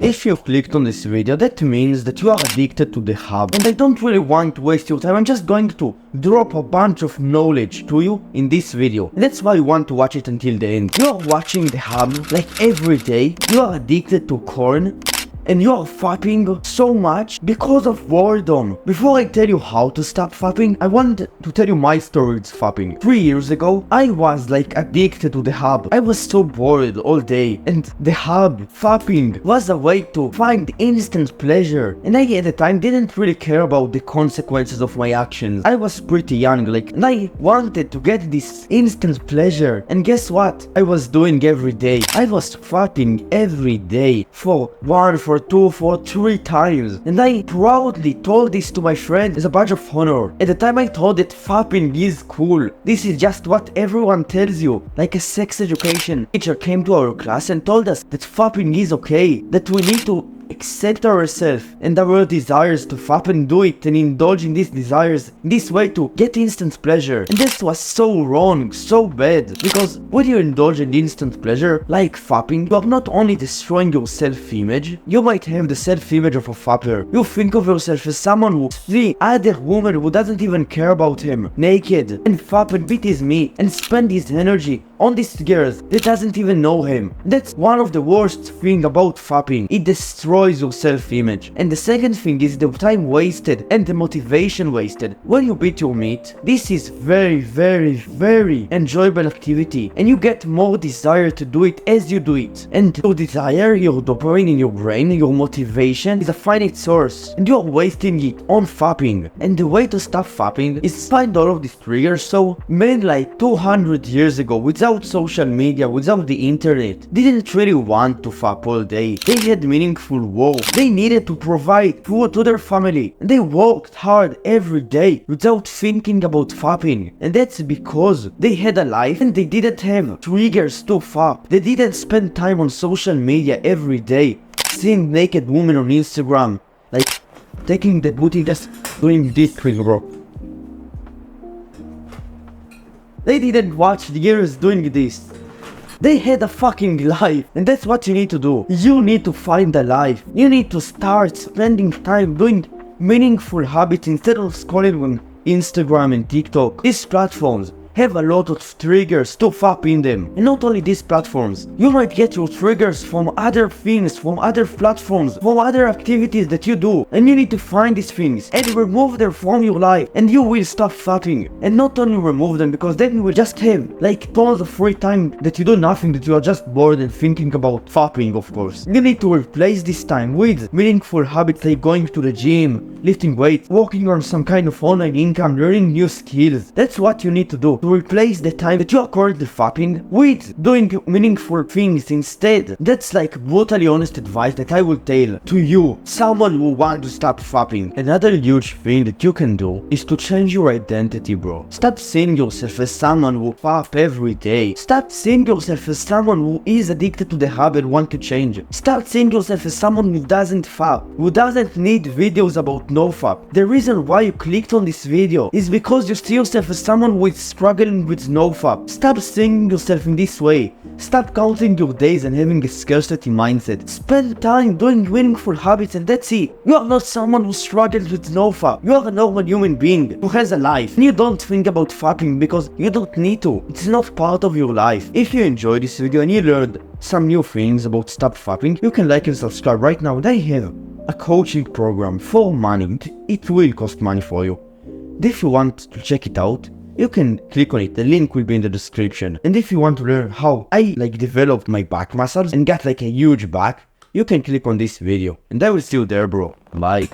If you clicked on this video, that means that you are addicted to the hub, and I don't really want to waste your time. I'm just going to drop a bunch of knowledge to you in this video. And that's why you want to watch it until the end. You are watching the hub like every day, you are addicted to corn, and you are fapping so much because of boredom. Before I tell you how to stop fapping, I want to tell you my story with fapping. 3 years ago, I was like addicted to the hub. I was so bored all day, and the hub, fapping, was a way to find instant pleasure. And I at the time didn't really care about the consequences of my actions. I was pretty young, and I wanted to get this instant pleasure. And guess what? I was doing every day. I was fapping every day for 1, for 2, for 3 times, and I proudly told this to my friend as a badge of honor. At the time I thought that fapping is cool. This is just what everyone tells you, like a sex education teacher came to our class and told us that fapping is okay, that we need to accept ourselves and our desires to fap and do it and indulge in these desires in this way to get instant pleasure. And this was so wrong, so bad, because when you indulge in instant pleasure like fapping, you are not only destroying your self-image, you might have the self-image of a fapper. You think of yourself as someone who sees other woman who doesn't even care about him naked and fap and beat his meat and spend his energy on these girls that doesn't even know him. That's one of the worst thing about fapping. It destroys your self-image. And the second thing is the time wasted and the motivation wasted. When you beat your meat, this is very enjoyable activity, and you get more desire to do it as you do it. And your desire, your dopamine in your brain, your motivation is a finite source, and you're wasting it on fapping. And the way to stop fapping is find all of these triggers. So men like 200 years ago, without social media, without the internet, didn't really want to fap all day. They had meaningful work. They needed to provide food to their family, and they worked hard every day without thinking about fapping. And that's because they had a life and they didn't have triggers to fap. They didn't spend time on social media every day, seeing naked women on Instagram, like taking the booty, just doing this with bro. They didn't watch the girls doing this. They had a fucking life, and that's what you need to do. You need to find a life. You need to start spending time doing meaningful habits instead of scrolling on Instagram and TikTok. These platforms have a lot of triggers to fap in them. And not only these platforms, you might get your triggers from other things, from other platforms, from other activities that you do. And you need to find these things and remove them from your life, and you will stop fapping. And not only remove them, because then you will just have like tons of free time that you do nothing, that you are just bored and thinking about fapping, of course. You need to replace this time with meaningful habits like going to the gym, lifting weights, working on some kind of online income, learning new skills. That's what you need to do, to replace the time that you are currently fapping with doing meaningful things instead. That's like brutally honest advice that I will tell to you, someone who wants to stop fapping. Another huge thing that you can do is to change your identity, bro. Stop seeing yourself as someone who fap every day. Stop seeing yourself as someone who is addicted to the habit and want to change. Start seeing yourself as someone who doesn't fap, who doesn't need videos about no fap. The reason why you clicked on this video is because you see yourself as someone who is struggling with no fap. Stop seeing yourself in this way. Stop counting your days and having a scarcity mindset. Spend time doing meaningful habits, and that's it. You are not someone who struggles with no fap. You are a normal human being who has a life. And you don't think about fapping because you don't need to. It's not part of your life. If you enjoyed this video and you learned some new things about stop fapping, you can like and subscribe right now. They have a coaching program for money. It will cost money for you. If you want to check it out, you can click on it, the link will be in the description. And if you want to learn how I developed my back muscles and got a huge back, you can click on this video. And I will see you there, bro. Bye.